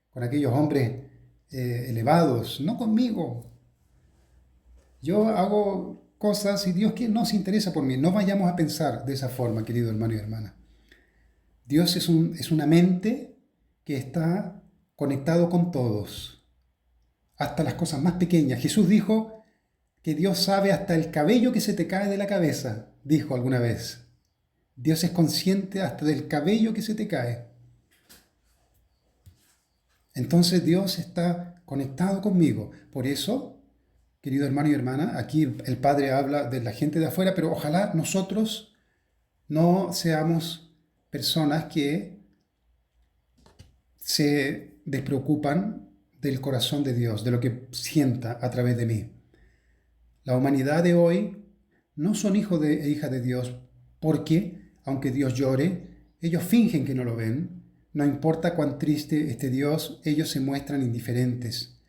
con aquellos hombres elevados, no conmigo. Yo hago cosas y Dios que no se interesa por mí. No vayamos a pensar de esa forma, querido hermano y hermana. Dios es una mente que está conectado con todos, hasta las cosas más pequeñas. Jesús dijo que Dios sabe hasta el cabello que se te cae de la cabeza, dijo alguna vez. Dios es consciente hasta del cabello que se te cae. Entonces Dios está conectado conmigo. Por eso, querido hermano y hermana, aquí el Padre habla de la gente de afuera, pero ojalá nosotros no seamos personas que se despreocupan del corazón de Dios, de lo que sienta a través de mí. La humanidad de hoy no son hijos e hijas de Dios porque, aunque Dios llore, ellos fingen que no lo ven. No importa cuán triste esté Dios, ellos se muestran indiferentes.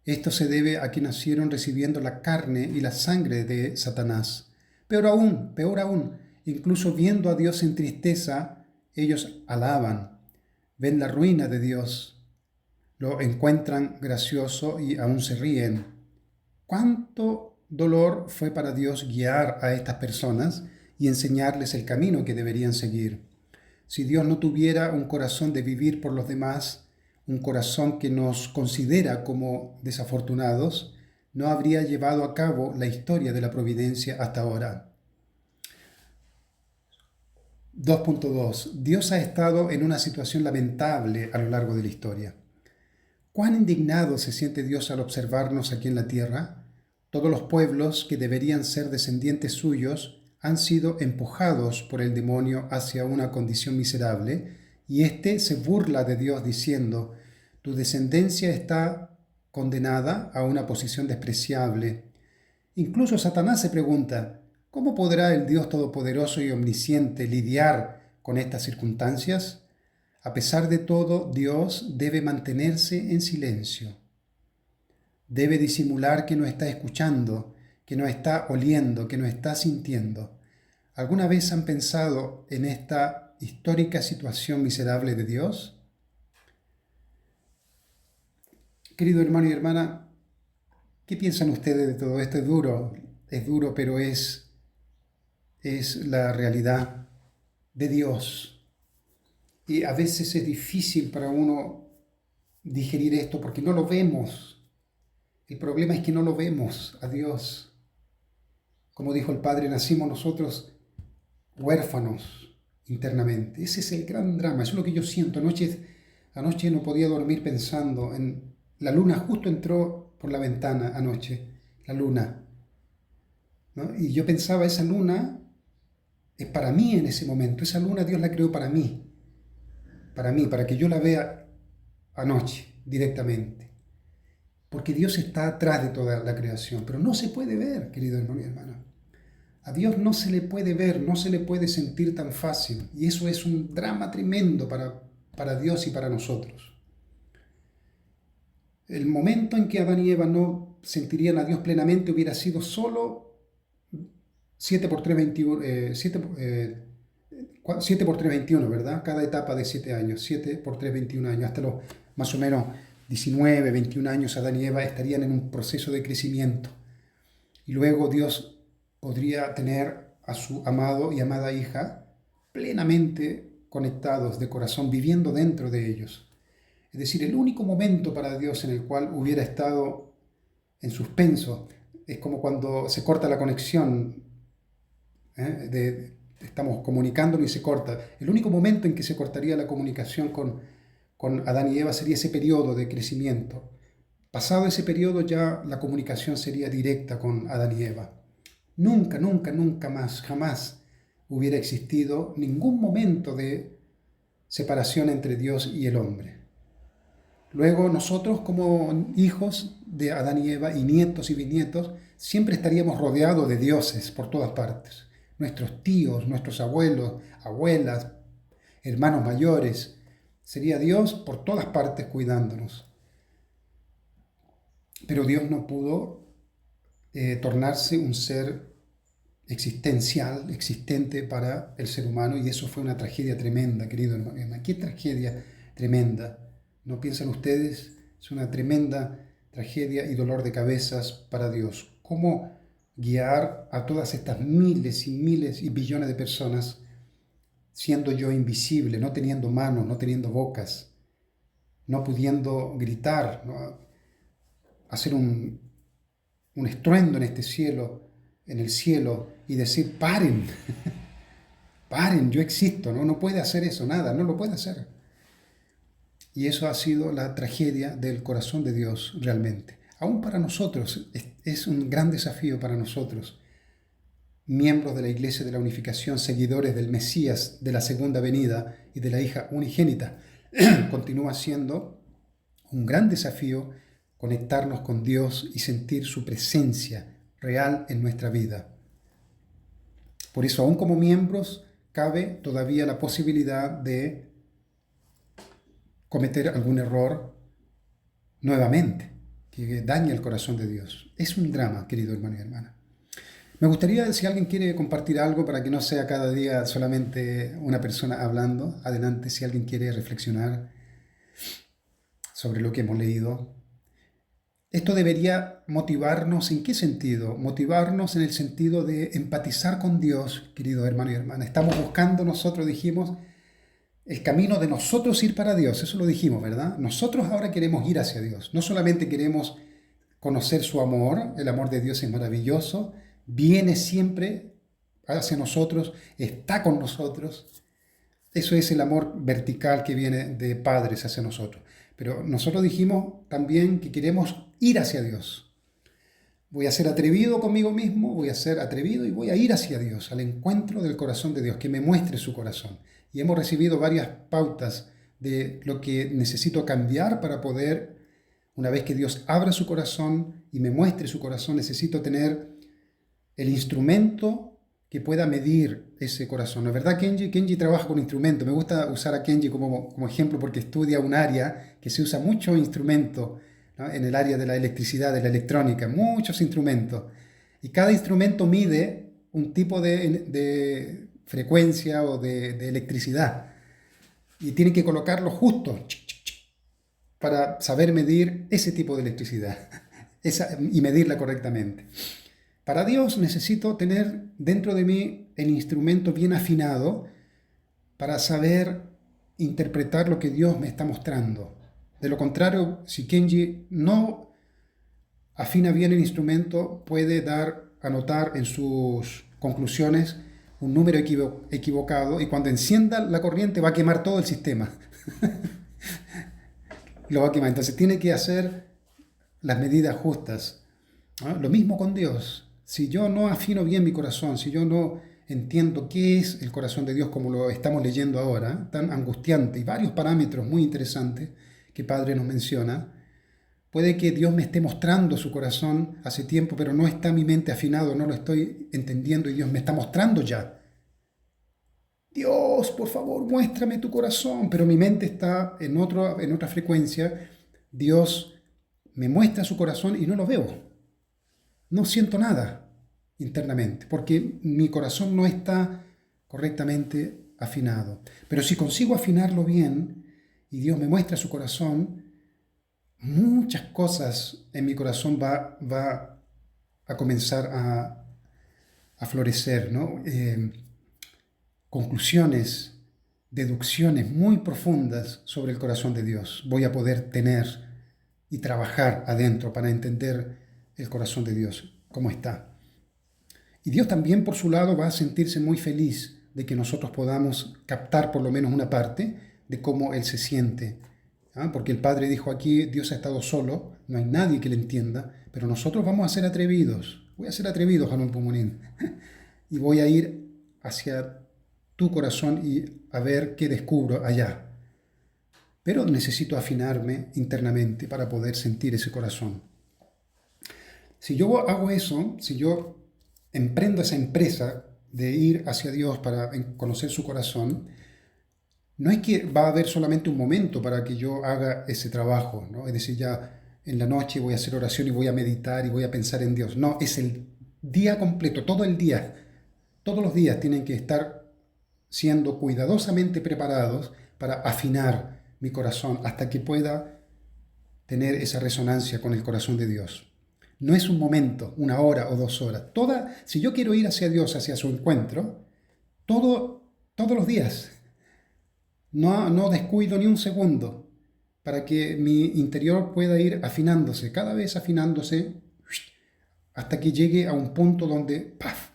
Esto se debe a que nacieron recibiendo la carne y la sangre de Satanás. Peor aún, incluso viendo a Dios en tristeza, ellos alaban, ven la ruina de Dios, lo encuentran gracioso y aún se ríen. ¿Cuánto dolor fue para Dios guiar a estas personas y enseñarles el camino que deberían seguir? Si Dios no tuviera un corazón de vivir por los demás, un corazón que nos considera como desafortunados, no habría llevado a cabo la historia de la providencia hasta ahora. 2.2. Dios ha estado en una situación lamentable a lo largo de la historia. ¿Cuán indignado se siente Dios al observarnos aquí en la tierra? Todos los pueblos que deberían ser descendientes suyos han sido empujados por el demonio hacia una condición miserable, y éste se burla de Dios diciendo: tu descendencia está condenada a una posición despreciable. Incluso Satanás se pregunta: ¿cómo podrá el Dios Todopoderoso y Omnisciente lidiar con estas circunstancias? A pesar de todo, Dios debe mantenerse en silencio. Debe disimular que no está escuchando, que no está oliendo, que no está sintiendo. ¿Alguna vez han pensado en esta histórica situación miserable de Dios? Querido hermano y hermana, ¿qué piensan ustedes de todo esto? Es duro, pero es la realidad de Dios. Y a veces es difícil para uno digerir esto porque no lo vemos. El problema es que no lo vemos a Dios. Como dijo el Padre, nacimos nosotros huérfanos internamente. Ese es el gran drama, eso es lo que yo siento. Anoche no podía dormir pensando en la luna. Justo entró por la ventana anoche, la luna, ¿no? Y yo pensaba, esa luna es para mí en ese momento. Esa luna Dios la creó para mí, para que yo la vea anoche directamente. Porque Dios está atrás de toda la creación, pero no se puede ver, querido hermano y hermana. A Dios no se le puede ver, no se le puede sentir tan fácil. Y eso es un drama tremendo para Dios y para nosotros. El momento en que Adán y Eva no sentirían a Dios plenamente hubiera sido solo 7 por 3, 21, 7 por 3, 21, ¿verdad? Cada etapa de 7 años, 7 por 3, 21 años, hasta los más o menos 19, 21 años, Adán y Eva estarían en un proceso de crecimiento. Y luego Dios podría tener a su amado y amada hija plenamente conectados de corazón, viviendo dentro de ellos. Es decir, el único momento para Dios en el cual hubiera estado en suspenso es como cuando se corta la conexión, estamos comunicándonos y se corta. El único momento en que se cortaría la comunicación con Adán y Eva sería ese periodo de crecimiento. Pasado ese periodo ya la comunicación sería directa con Adán y Eva. Nunca, nunca, nunca más, jamás hubiera existido ningún momento de separación entre Dios y el hombre. Luego nosotros, como hijos de Adán y Eva y nietos y bisnietos, siempre estaríamos rodeados de dioses por todas partes. Nuestros tíos, nuestros abuelos, abuelas, hermanos mayores. Sería Dios por todas partes cuidándonos. Pero Dios no pudo tornarse un ser existencial, existente para el ser humano, y eso fue una tragedia tremenda, querido hermano. ¿Qué tragedia tremenda? ¿No piensan ustedes? Es una tremenda tragedia y dolor de cabezas para Dios. ¿Cómo guiar a todas estas miles y miles y billones de personas siendo yo invisible, no teniendo manos, no teniendo bocas, no pudiendo gritar, ¿no? Hacer un estruendo en este cielo, en el cielo, y decir: paren, paren, yo existo, ¿no? No puede hacer eso, nada, no lo puede hacer. Y eso ha sido la tragedia del corazón de Dios realmente. Aún para nosotros es un gran desafío para nosotros miembros de la Iglesia de la Unificación, seguidores del Mesías, de la segunda venida y de la hija unigénita, continúa siendo un gran desafío conectarnos con Dios y sentir su presencia real en nuestra vida. Por eso, aún como miembros, cabe todavía la posibilidad de cometer algún error nuevamente, que dañe el corazón de Dios. Es un drama, querido hermano y hermana. Me gustaría, si alguien quiere compartir algo para que no sea cada día solamente una persona hablando, adelante, si alguien quiere reflexionar sobre lo que hemos leído. Esto debería motivarnos, ¿en qué sentido? Motivarnos en el sentido de empatizar con Dios, querido hermano y hermana. Estamos buscando, nosotros dijimos, el camino de nosotros ir para Dios, eso lo dijimos, ¿verdad? Nosotros ahora queremos ir hacia Dios. No solamente queremos conocer su amor, el amor de Dios es maravilloso, viene siempre hacia nosotros, está con nosotros. Eso es el amor vertical que viene de padres hacia nosotros. Pero nosotros dijimos también que queremos ir hacia Dios. Voy a ser atrevido conmigo mismo, voy a ser atrevido y voy a ir hacia Dios, al encuentro del corazón de Dios, que me muestre su corazón. Y hemos recibido varias pautas de lo que necesito cambiar para poder, una vez que Dios abra su corazón y me muestre su corazón, necesito tener el instrumento que pueda medir ese corazón. ¿No es verdad, Kenji? Kenji trabaja con instrumentos. Me gusta usar a Kenji como ejemplo porque estudia un área que se usa mucho instrumento, ¿no? En el área de la electricidad, de la electrónica, muchos instrumentos. Y cada instrumento mide un tipo de frecuencia o de electricidad. Y tiene que colocarlo justo para saber medir ese tipo de electricidad y medirla correctamente. Para Dios necesito tener dentro de mí el instrumento bien afinado para saber interpretar lo que Dios me está mostrando. De lo contrario, si Kenji no afina bien el instrumento, puede anotar en sus conclusiones un número equivocado y cuando encienda la corriente va a quemar todo el sistema. Lo va a quemar. Entonces tiene que hacer las medidas justas, ¿no? Lo mismo con Dios. Si yo no afino bien mi corazón, si yo no entiendo qué es el corazón de Dios como lo estamos leyendo ahora, tan angustiante y varios parámetros muy interesantes que Padre nos menciona, puede que Dios me esté mostrando su corazón hace tiempo, pero no está mi mente afinado, no lo estoy entendiendo y Dios me está mostrando ya. Dios, por favor, muéstrame tu corazón, pero mi mente está en otra frecuencia. Dios me muestra su corazón y no lo veo. No siento nada internamente, porque mi corazón no está correctamente afinado. Pero si consigo afinarlo bien y Dios me muestra su corazón, muchas cosas en mi corazón va a comenzar a florecer, ¿no? Conclusiones, deducciones muy profundas sobre el corazón de Dios. Voy a poder tener y trabajar adentro para entender el corazón de Dios, cómo está. Y Dios también, por su lado, va a sentirse muy feliz de que nosotros podamos captar por lo menos una parte de cómo Él se siente. ¿Ah? Porque el Padre dijo aquí, Dios ha estado solo, no hay nadie que le entienda, pero nosotros vamos a ser atrevidos. Voy a ser atrevido, Hanun Pumunín. Y voy a ir hacia tu corazón y a ver qué descubro allá. Pero necesito afinarme internamente para poder sentir ese corazón. Si yo hago eso, si yo emprendo esa empresa de ir hacia Dios para conocer su corazón, no es que va a haber solamente un momento para que yo haga ese trabajo, ¿no? Es decir, ya en la noche voy a hacer oración y voy a meditar y voy a pensar en Dios. No, es el día completo, todo el día. Todos los días tienen que estar siendo cuidadosamente preparados para afinar mi corazón hasta que pueda tener esa resonancia con el corazón de Dios. No es un momento, una hora o 2 horas. Si yo quiero ir hacia Dios, hacia su encuentro, todos los días. No descuido ni un segundo para que mi interior pueda ir afinándose, cada vez afinándose, hasta que llegue a un punto donde, ¡paf!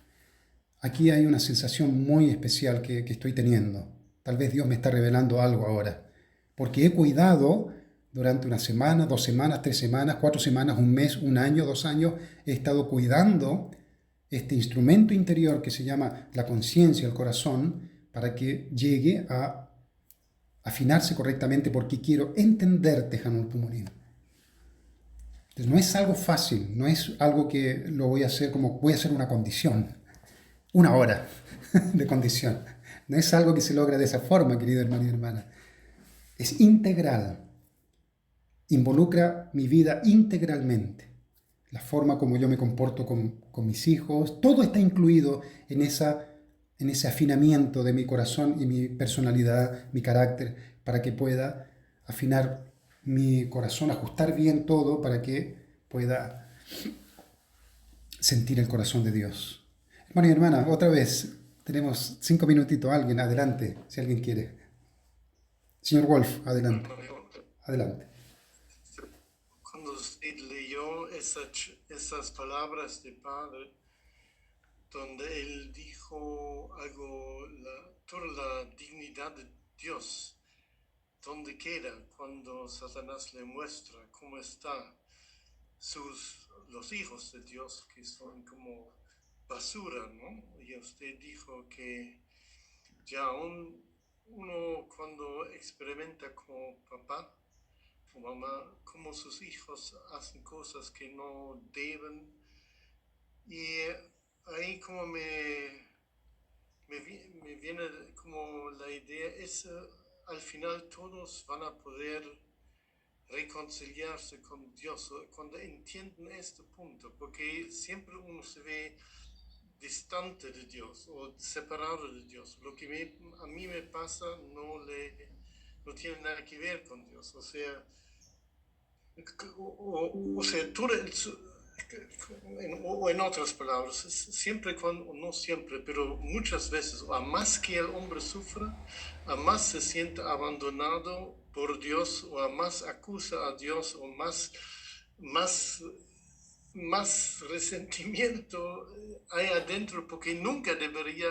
Aquí hay una sensación muy especial que estoy teniendo. Tal vez Dios me está revelando algo ahora. Porque he cuidado durante una semana, 2 semanas, 3 semanas, 4 semanas, un mes, un año, 2 años. He estado cuidando este instrumento interior que se llama la conciencia, el corazón, para que llegue a afinarse correctamente porque quiero entenderte, Hanul Pumunin. Entonces no es algo fácil, no es algo que lo voy a hacer como voy a hacer una condición, una hora de condición. No es algo que se logra de esa forma, querido hermano y hermana. Es integral, involucra mi vida integralmente. La forma como yo me comporto con mis hijos, todo está incluido en ese afinamiento de mi corazón y mi personalidad, mi carácter, para que pueda afinar mi corazón, ajustar bien todo para que pueda sentir el corazón de Dios. Hermano y hermana, otra vez, tenemos 5 minutitos. Alguien, adelante, si alguien quiere. Señor Wolf, adelante. Adelante.
Cuando usted leyó esas palabras de Padre, donde él dijo algo, toda la dignidad de Dios, ¿dónde queda cuando Satanás le muestra cómo está los hijos de Dios, que son como basura, ¿no? Y usted dijo que ya uno cuando experimenta como papá o mamá, como sus hijos hacen cosas que no deben, y ahí como me viene como la idea es al final todos van a poder reconciliarse con Dios cuando entienden este punto, porque siempre uno se ve distante de Dios o separado de Dios. Lo que a mí me pasa no tiene nada que ver con Dios. O sea, todo o en otras palabras, siempre cuando, no siempre, pero muchas veces, a más que el hombre sufra, a más se siente abandonado por Dios, o a más acusa a Dios, o más, más resentimiento hay adentro, porque nunca debería,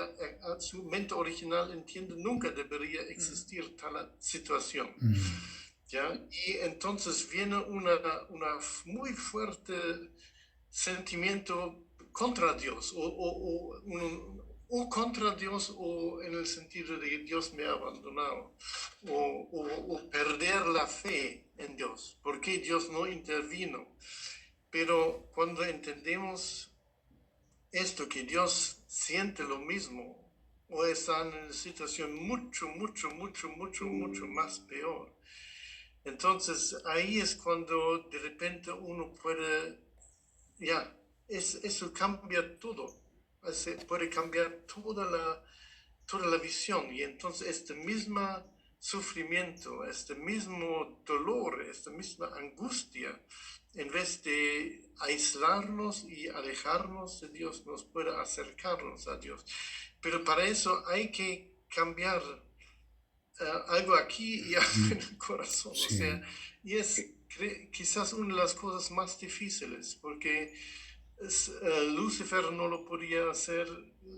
su mente original entiende, nunca debería existir tal situación. ¿Ya? Y entonces viene una muy fuerte sentimiento contra Dios, o contra Dios, o en el sentido de que Dios me ha abandonado, o perder la fe en Dios, porque Dios no intervino. Pero cuando entendemos esto, que Dios siente lo mismo, o está en una situación mucho, mucho, mucho, mucho, mucho más peor, entonces ahí es cuando de repente uno puede, ya, eso cambia todo, puede cambiar toda la visión, y entonces este mismo sufrimiento, este mismo dolor, esta misma angustia, en vez de aislarnos y alejarnos de Dios, nos puede acercarnos a Dios. Pero para eso hay que cambiar algo aquí y algo en el corazón. Sí. O sea, y es quizás una de las cosas más difíciles, porque Lucifer no lo podía hacer,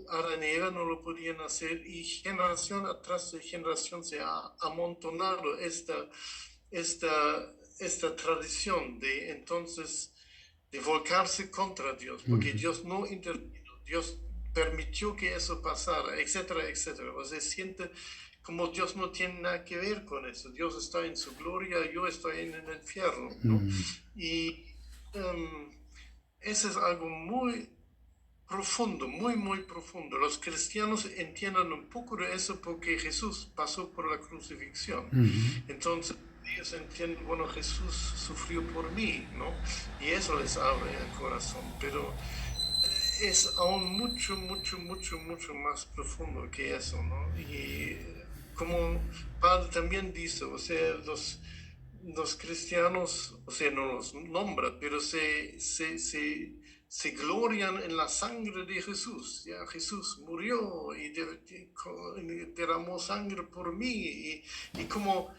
Adán y Eva no lo podían hacer, y generación atrás de generación se ha amontonado esta tradición de entonces de volcarse contra Dios, porque Dios no intervino, Dios permitió que eso pasara, etcétera, etcétera. O sea, siente como Dios no tiene nada que ver con eso. Dios está en su gloria, yo estoy en el infierno, ¿no? Y eso es algo muy profundo, muy, muy profundo. Los cristianos entienden un poco de eso porque Jesús pasó por la crucifixión. Entonces, ellos entienden, bueno, Jesús sufrió por mí, ¿no? Y eso les abre el corazón. Pero es aún mucho, mucho, mucho, mucho más profundo que eso, ¿no? Y como Padre también dice, o sea, los cristianos, o sea, no los nombra, pero se glorian en la sangre de Jesús. Ya Jesús murió y derramó sangre por mí, y como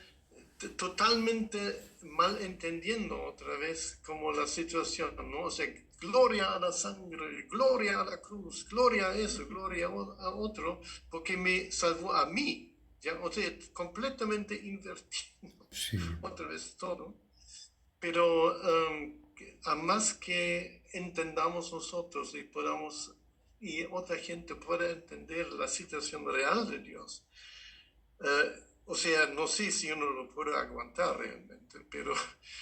totalmente mal entendiendo otra vez como la situación, ¿no? O sea, gloria a la sangre, gloria a la cruz, gloria a eso, gloria a otro, porque me salvó a mí, ¿ya? O sea, completamente invertido, sí. Otra vez todo. Pero a más que entendamos nosotros y podamos y otra gente pueda entender la situación real de Dios. O sea, no sé si uno lo puede aguantar realmente, pero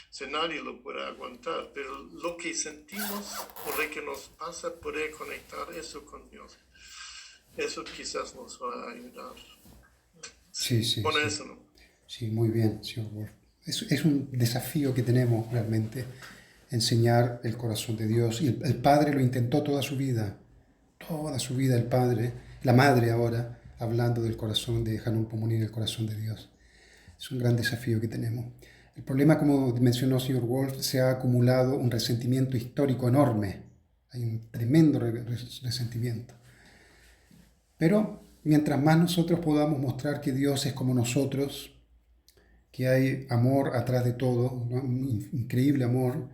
si nadie lo puede aguantar, pero lo que sentimos o lo que nos pasa, poder conectar eso con Dios, eso quizás nos va a ayudar.
Sí, sí,
Con
sí.
eso, ¿no?
Sí, muy bien, señor Wolf. Es un desafío que tenemos realmente, enseñar el corazón de Dios. Y el Padre lo intentó toda su vida el Padre, la Madre ahora, hablando del corazón de Hanun Pomunir, el corazón de Dios. Es un gran desafío que tenemos. El problema, como mencionó el señor Wolf, se ha acumulado un resentimiento histórico enorme. Hay un tremendo resentimiento. Pero mientras más nosotros podamos mostrar que Dios es como nosotros, que hay amor atrás de todo, ¿no? Un increíble amor,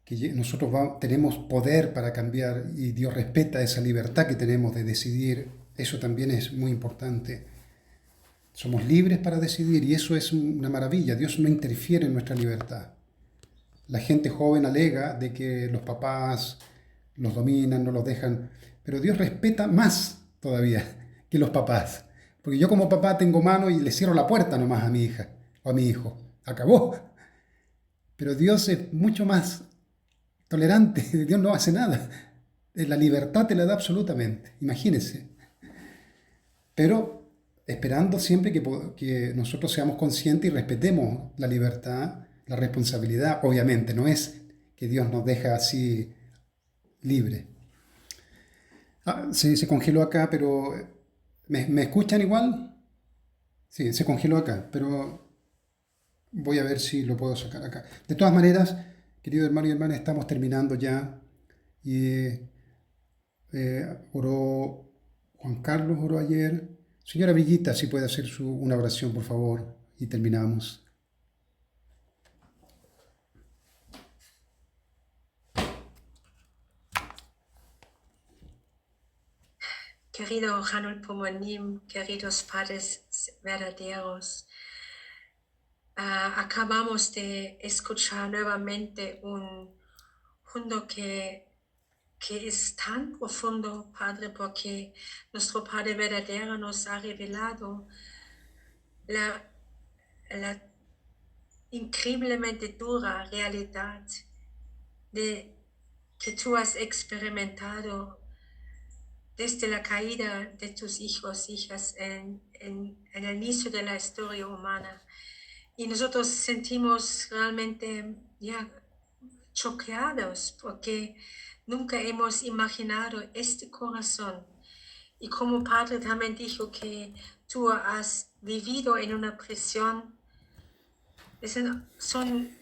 que nosotros tenemos poder para cambiar y Dios respeta esa libertad que tenemos de decidir, eso también es muy importante. Somos libres para decidir y eso es una maravilla. Dios no interfiere en nuestra libertad. La gente joven alega de que los papás los dominan, no los dejan, pero Dios respeta más todavía que los papás. Porque yo como papá tengo mano y le cierro la puerta nomás a mi hija o a mi hijo. Acabó. Pero Dios es mucho más tolerante. Dios no hace nada. La libertad te la da absolutamente. Imagínense. Pero esperando siempre que nosotros seamos conscientes y respetemos la libertad, la responsabilidad. Obviamente, no es que Dios nos deja así libre. Sí, se congeló acá, pero ¿me escuchan igual? Sí, se congeló acá, pero voy a ver si lo puedo sacar acá. De todas maneras, querido hermano y hermana, estamos terminando ya. Y oró Juan Carlos, oró ayer. Señora Brillita, si puede hacer una oración, por favor, y terminamos.
Querido Hanul Pomonim, queridos padres verdaderos, acabamos de escuchar nuevamente un mundo que es tan profundo, Padre, porque nuestro Padre verdadero nos ha revelado la increíblemente dura realidad de que tú has experimentado desde la caída de tus hijos, hijas en el inicio de la historia humana. Y nosotros sentimos realmente ya choqueados porque nunca hemos imaginado este corazón. Y como Padre también dijo que tú has vivido en una prisión, son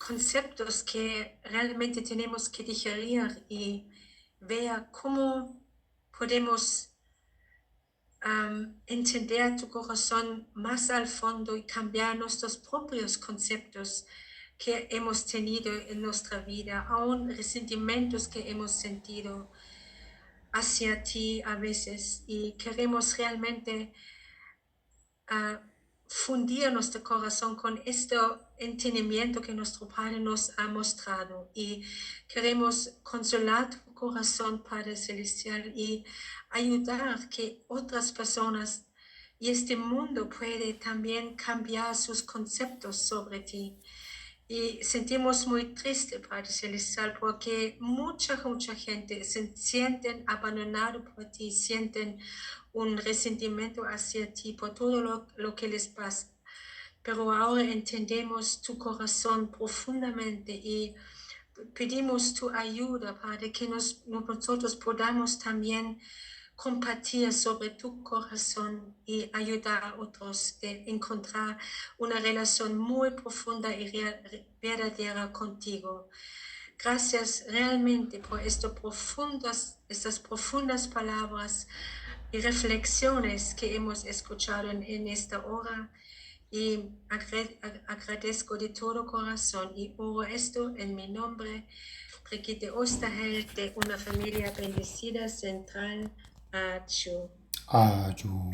conceptos que realmente tenemos que digerir y ver cómo podemos entender tu corazón más al fondo y cambiar nuestros propios conceptos que hemos tenido en nuestra vida, aún resentimientos que hemos sentido hacia ti a veces, y queremos realmente fundir nuestro corazón con este entendimiento que nuestro Padre nos ha mostrado, y queremos consolar tu corazón, Padre Celestial, y ayudar que otras personas y este mundo puede también cambiar sus conceptos sobre ti. Y sentimos muy triste, Padre Celestial, porque mucha gente se sienten abandonados por ti, sienten un resentimiento hacia ti por todo lo que les pasa. Pero ahora entendemos tu corazón profundamente y pedimos tu ayuda, Padre, que nosotros podamos también compartir sobre tu corazón y ayudar a otros a encontrar una relación muy profunda y verdadera contigo. Gracias realmente por estas profundas palabras y reflexiones que hemos escuchado en esta hora. Y agradezco de todo corazón y oro esto en mi nombre, Brigitte Osterheld, de una familia bendecida central. Achu.
Ayú.